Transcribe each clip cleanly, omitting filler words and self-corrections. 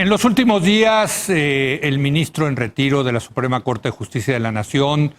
En los últimos días, el ministro en retiro de la Suprema Corte de Justicia de la Nación,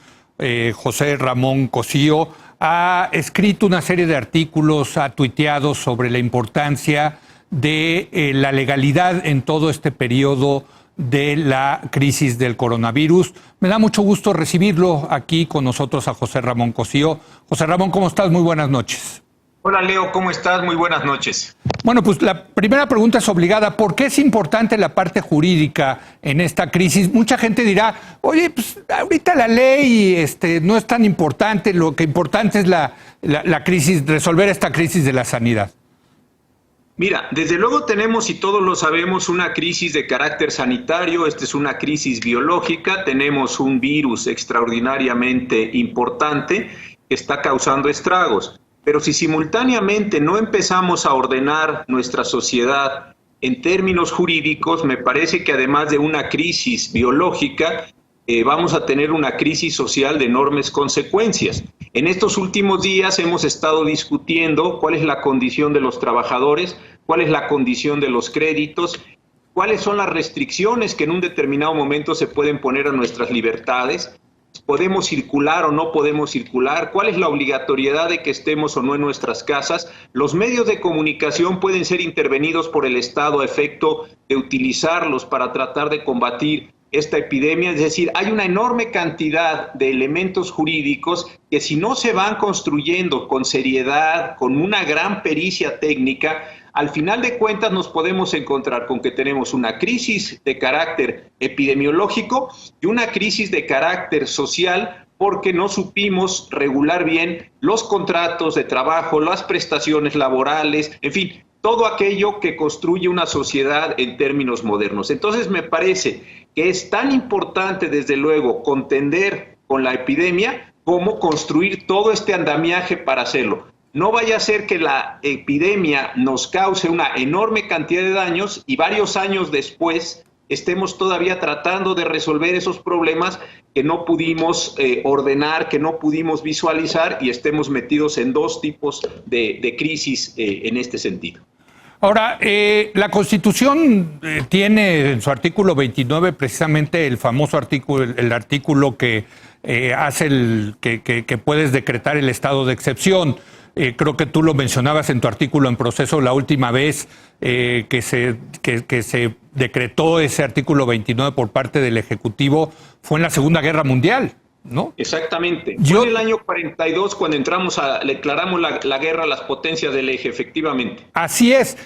José Ramón Cosío, ha escrito una serie de artículos, ha tuiteado sobre la importancia de la legalidad en todo este periodo de la crisis del coronavirus. Me da mucho gusto recibirlo aquí con nosotros a José Ramón Cosío. José Ramón, ¿cómo estás? Muy buenas noches. Hola Leo, ¿cómo estás? Muy buenas noches. Bueno, pues la primera pregunta es obligada. ¿Por qué es importante la parte jurídica en esta crisis? Mucha gente dirá, oye, pues ahorita la ley no es tan importante, lo que importante es la crisis, resolver esta crisis de la sanidad. Mira, desde luego tenemos, y todos lo sabemos, una crisis de carácter sanitario. Esta es una crisis biológica. Tenemos un virus extraordinariamente importante que está causando estragos. Pero si simultáneamente no empezamos a ordenar nuestra sociedad en términos jurídicos, me parece que además de una crisis biológica, vamos a tener una crisis social de enormes consecuencias. En estos últimos días hemos estado discutiendo cuál es la condición de los trabajadores, cuál es la condición de los créditos, cuáles son las restricciones que en un determinado momento se pueden poner a nuestras libertades. ¿Podemos circular o no podemos circular? ¿Cuál es la obligatoriedad de que estemos o no en nuestras casas? Los medios de comunicación pueden ser intervenidos por el Estado a efecto de utilizarlos para tratar de combatir esta epidemia. Es decir, hay una enorme cantidad de elementos jurídicos que, si no se van construyendo con seriedad, con una gran pericia técnica, al final de cuentas nos podemos encontrar con que tenemos una crisis de carácter epidemiológico y una crisis de carácter social, porque no supimos regular bien los contratos de trabajo, las prestaciones laborales, en fin, todo aquello que construye una sociedad en términos modernos. Entonces me parece que es tan importante, desde luego, contender con la epidemia como construir todo este andamiaje para hacerlo. No vaya a ser que la epidemia nos cause una enorme cantidad de daños y varios años después estemos todavía tratando de resolver esos problemas que no pudimos ordenar, que no pudimos visualizar, y estemos metidos en dos tipos de crisis en este sentido. Ahora, la Constitución tiene en su artículo 29 precisamente el famoso artículo, el artículo que hace que puedes decretar el estado de excepción. Creo que tú lo mencionabas en tu artículo en proceso la última vez que se decretó ese artículo 29 por parte del Ejecutivo fue en la Segunda Guerra Mundial, ¿no? Exactamente. Fue en el año 42 cuando declaramos la guerra a las potencias del eje, efectivamente. Así es.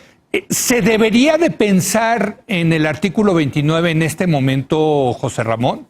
¿Se debería de pensar en el artículo 29 en este momento, José Ramón?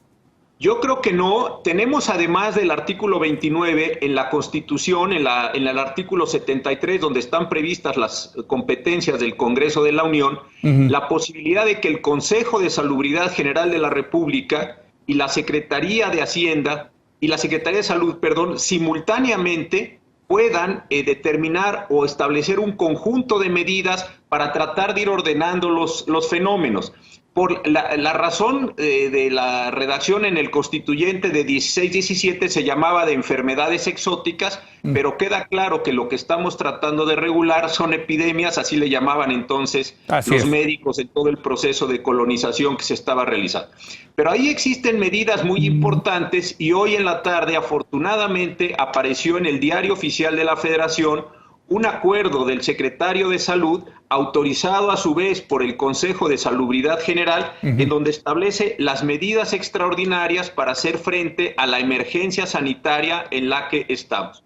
Yo creo que no. Tenemos, además del artículo 29 en la Constitución, en el artículo 73, donde están previstas las competencias del Congreso de la Unión, la posibilidad de que el Consejo de Salubridad General de la República y la Secretaría de Hacienda y la Secretaría de Salud, simultáneamente puedan determinar o establecer un conjunto de medidas para tratar de ir ordenando los fenómenos. Por la razón de la redacción en el constituyente de 16-17 se llamaba de enfermedades exóticas, pero queda claro que lo que estamos tratando de regular son epidemias, así le llamaban entonces los médicos en todo el proceso de colonización que se estaba realizando. Pero ahí existen medidas muy importantes, y hoy en la tarde afortunadamente apareció en el Diario Oficial de la Federación un acuerdo del secretario de Salud, autorizado a su vez por el Consejo de Salubridad General, en donde establece las medidas extraordinarias para hacer frente a la emergencia sanitaria en la que estamos.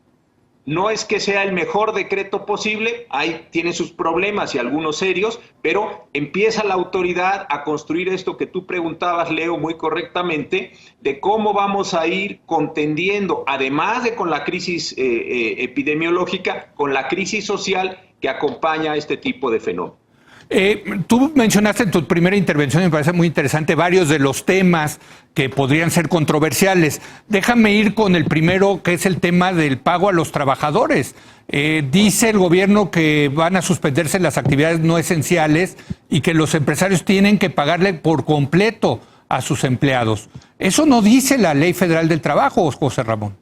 No es que sea el mejor decreto posible, tiene sus problemas y algunos serios, pero empieza la autoridad a construir esto que tú preguntabas, Leo, muy correctamente, de cómo vamos a ir contendiendo, además de con la crisis epidemiológica, con la crisis social que acompaña a este tipo de fenómenos. Tú mencionaste en tu primera intervención, me parece muy interesante, varios de los temas que podrían ser controversiales. Déjame ir con el primero, que es el tema del pago a los trabajadores. Dice el gobierno que van a suspenderse las actividades no esenciales y que los empresarios tienen que pagarle por completo a sus empleados. Eso no dice la Ley Federal del Trabajo, José Ramón.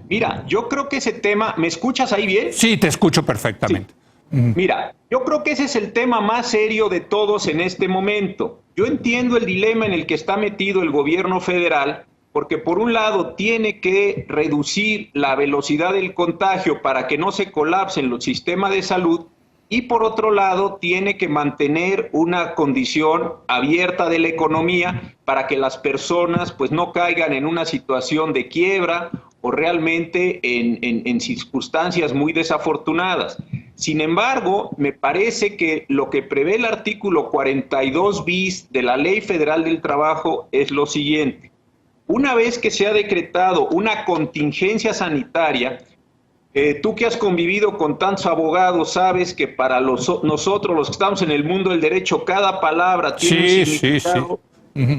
Mira, yo creo que ese tema... ¿Me escuchas ahí bien? Sí, te escucho perfectamente. Sí. Mira, yo creo que ese es el tema más serio de todos en este momento. Yo entiendo el dilema en el que está metido el gobierno federal, porque por un lado tiene que reducir la velocidad del contagio para que no se colapsen los sistemas de salud, y por otro lado tiene que mantener una condición abierta de la economía para que las personas pues no caigan en una situación de quiebra o realmente en circunstancias muy desafortunadas. Sin embargo, me parece que lo que prevé el artículo 42 bis de la Ley Federal del Trabajo es lo siguiente. Una vez que se ha decretado una contingencia sanitaria, tú que has convivido con tantos abogados sabes que para nosotros los que estamos en el mundo del derecho cada palabra tiene un significado,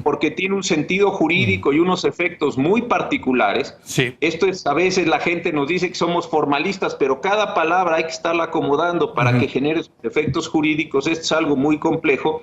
porque tiene un sentido jurídico y unos efectos muy particulares. Esto es, a veces la gente nos dice que somos formalistas, pero cada palabra hay que estarla acomodando para que genere efectos jurídicos. Esto es algo muy complejo.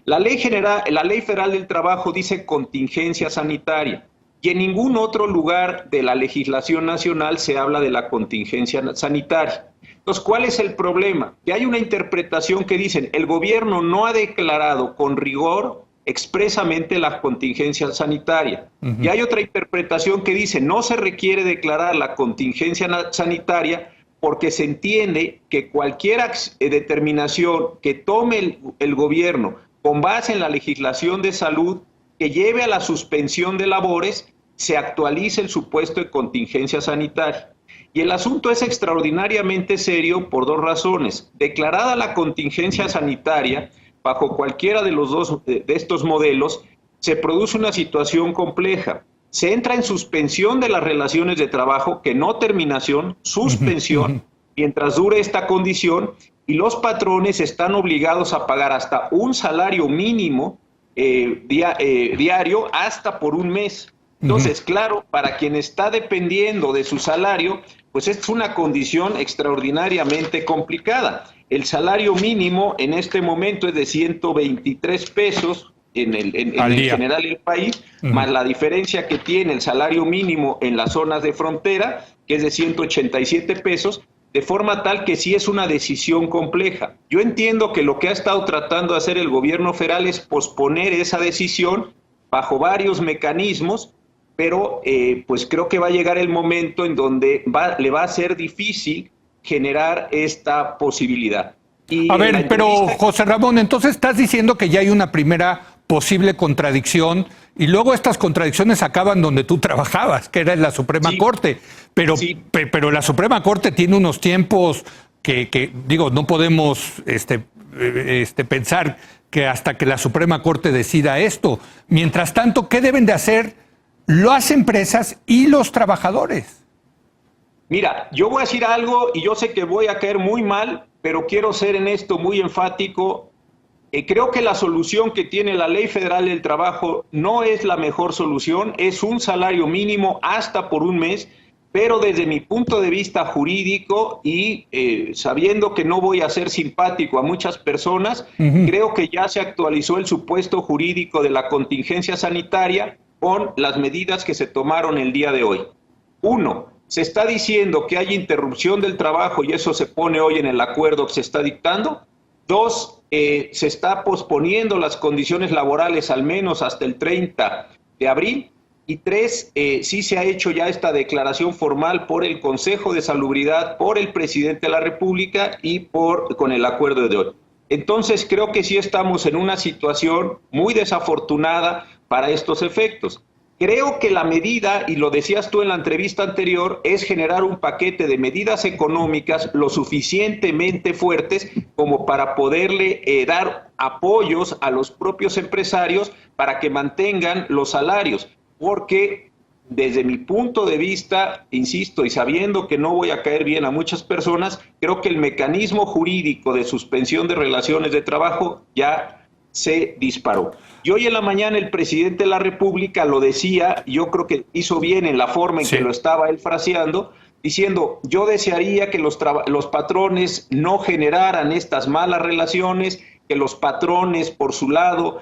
La Ley Federal del Trabajo dice contingencia sanitaria. Y en ningún otro lugar de la legislación nacional se habla de la contingencia sanitaria. Entonces, ¿cuál es el problema? Que hay una interpretación que dicen, el gobierno no ha declarado con rigor expresamente la contingencia sanitaria. Y hay otra interpretación que dice, no se requiere declarar la contingencia sanitaria porque se entiende que cualquier determinación que tome el gobierno con base en la legislación de salud que lleve a la suspensión de labores, se actualiza el supuesto de contingencia sanitaria. Y el asunto es extraordinariamente serio por dos razones. Declarada la contingencia sanitaria, bajo cualquiera de los dos de estos modelos, se produce una situación compleja. Se entra en suspensión de las relaciones de trabajo, que no terminación, suspensión, mientras dure esta condición, y los patrones están obligados a pagar hasta un salario mínimo diario hasta por un mes. Entonces, claro, para quien está dependiendo de su salario, pues es una condición extraordinariamente complicada. El salario mínimo en este momento es de 123 pesos en general el país, más la diferencia que tiene el salario mínimo en las zonas de frontera, que es de 187 pesos, de forma tal que sí es una decisión compleja. Yo entiendo que lo que ha estado tratando de hacer el gobierno federal es posponer esa decisión bajo varios mecanismos, pero pues creo que va a llegar el momento en donde le va a ser difícil generar esta posibilidad. A ver, pero José Ramón, entonces estás diciendo que ya hay una primera posible contradicción y luego estas contradicciones acaban donde tú trabajabas, que era en la Suprema Corte. Pero la Suprema Corte tiene unos tiempos que digo, no podemos pensar que hasta que la Suprema Corte decida esto. Mientras tanto, ¿qué deben de hacer las empresas y los trabajadores? Mira, yo voy a decir algo y yo sé que voy a caer muy mal, pero quiero ser en esto muy enfático. Creo que la solución que tiene la Ley Federal del Trabajo no es la mejor solución, es un salario mínimo hasta por un mes, pero desde mi punto de vista jurídico y sabiendo que no voy a ser simpático a muchas personas, creo que ya se actualizó el supuesto jurídico de la contingencia sanitaria con las medidas que se tomaron el día de hoy. Uno, se está diciendo que hay interrupción del trabajo y eso se pone hoy en el acuerdo que se está dictando. Dos, se está posponiendo las condiciones laborales al menos hasta el 30 de abril. Y tres, sí se ha hecho ya esta declaración formal por el Consejo de Salubridad, por el Presidente de la República y con el acuerdo de hoy. Entonces creo que sí estamos en una situación muy desafortunada para estos efectos. Creo que la medida, y lo decías tú en la entrevista anterior, es generar un paquete de medidas económicas lo suficientemente fuertes como para poderle dar apoyos a los propios empresarios para que mantengan los salarios. Porque desde mi punto de vista, insisto, y sabiendo que no voy a caer bien a muchas personas, creo que el mecanismo jurídico de suspensión de relaciones de trabajo ya se disparó. Y hoy en la mañana el presidente de la República lo decía, yo creo que hizo bien en la forma en que lo estaba él fraseando, diciendo, yo desearía que los patrones no generaran estas malas relaciones, que los patrones por su lado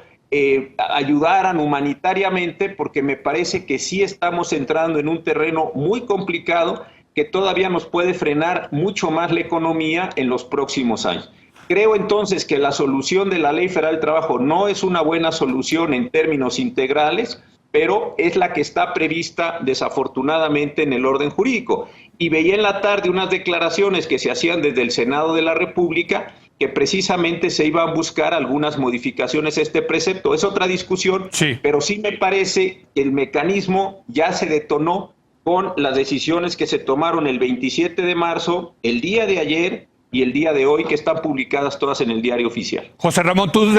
ayudaran humanitariamente, porque me parece que sí estamos entrando en un terreno muy complicado que todavía nos puede frenar mucho más la economía en los próximos años. Creo entonces que la solución de la Ley Federal del Trabajo no es una buena solución en términos integrales, pero es la que está prevista desafortunadamente en el orden jurídico. Y veía en la tarde unas declaraciones que se hacían desde el Senado de la República que precisamente se iban a buscar algunas modificaciones a este precepto. Es otra discusión, sí, pero sí me parece que el mecanismo ya se detonó con las decisiones que se tomaron el 27 de marzo, el día de ayer y el día de hoy, que están publicadas todas en el Diario Oficial. José Ramón, tú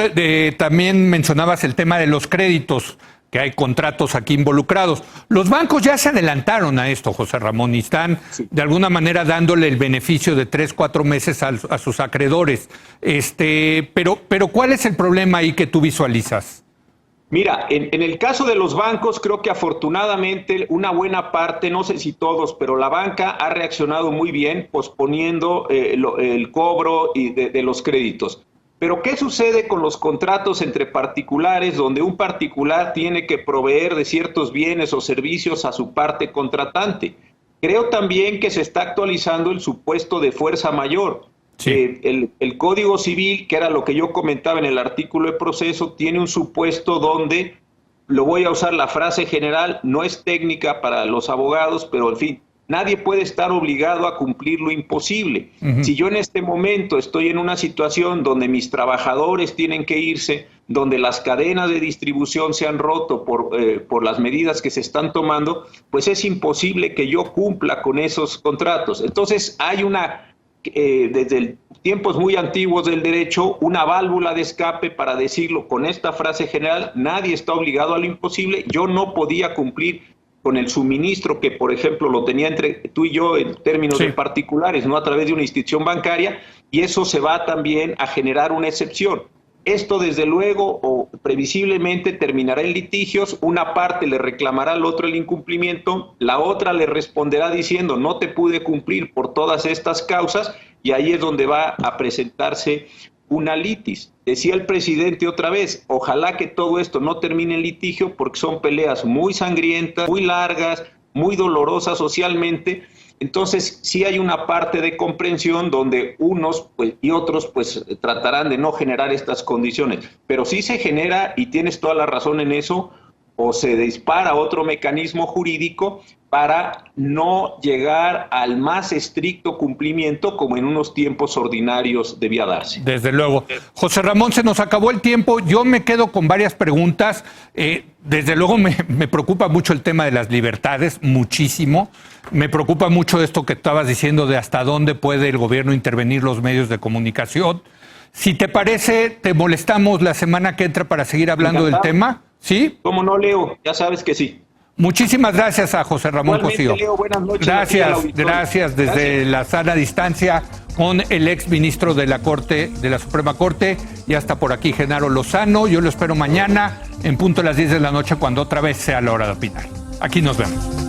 también mencionabas el tema de los créditos, que hay contratos aquí involucrados. Los bancos ya se adelantaron a esto, José Ramón, y están de alguna manera dándole el beneficio de 3-4 meses a sus acreedores. Pero ¿cuál es el problema ahí que tú visualizas? Mira, en el caso de los bancos, creo que afortunadamente una buena parte, no sé si todos, pero la banca ha reaccionado muy bien posponiendo el cobro de los créditos. Pero ¿qué sucede con los contratos entre particulares donde un particular tiene que proveer de ciertos bienes o servicios a su parte contratante? Creo también que se está actualizando el supuesto de fuerza mayor. Sí. El Código Civil, que era lo que yo comentaba en el artículo de proceso, tiene un supuesto donde, lo voy a usar la frase general, no es técnica para los abogados, pero en fin, nadie puede estar obligado a cumplir lo imposible. Si yo en este momento estoy en una situación donde mis trabajadores tienen que irse, donde las cadenas de distribución se han roto por las medidas que se están tomando, pues es imposible que yo cumpla con esos contratos. Entonces hay desde tiempos muy antiguos del derecho, una válvula de escape para decirlo con esta frase general: nadie está obligado a lo imposible. Yo no podía cumplir con el suministro que, por ejemplo, lo tenía entre tú y yo en términos de particulares, no a través de una institución bancaria, y eso se va también a generar una excepción. Esto, desde luego, o previsiblemente terminará en litigios. Una parte le reclamará al otro el incumplimiento, la otra le responderá diciendo: no te pude cumplir por todas estas causas, y ahí es donde va a presentarse una litis. Decía el presidente otra vez, ojalá que todo esto no termine en litigio, porque son peleas muy sangrientas, muy largas, muy dolorosas socialmente. Entonces sí hay una parte de comprensión donde unos y otros tratarán de no generar estas condiciones, pero sí se genera, y tienes toda la razón en eso, o se dispara otro mecanismo jurídico para no llegar al más estricto cumplimiento como en unos tiempos ordinarios debía darse. Desde luego. José Ramón, se nos acabó el tiempo. Yo me quedo con varias preguntas. Desde luego me preocupa mucho el tema de las libertades, muchísimo. Me preocupa mucho esto que estabas diciendo de hasta dónde puede el gobierno intervenir los medios de comunicación. Si te parece, te molestamos la semana que entra para seguir hablando del tema. ¿Sí? ¿Cómo no, Leo? Ya sabes que sí. Muchísimas gracias a José Ramón Cosío. Leo, buenas noches. Gracias desde la sana distancia con el ex ministro de la Corte, de la Suprema Corte, y hasta por aquí Genaro Lozano. Yo lo espero mañana en punto de las 10 de la noche, cuando otra vez sea la hora de opinar. Aquí nos vemos.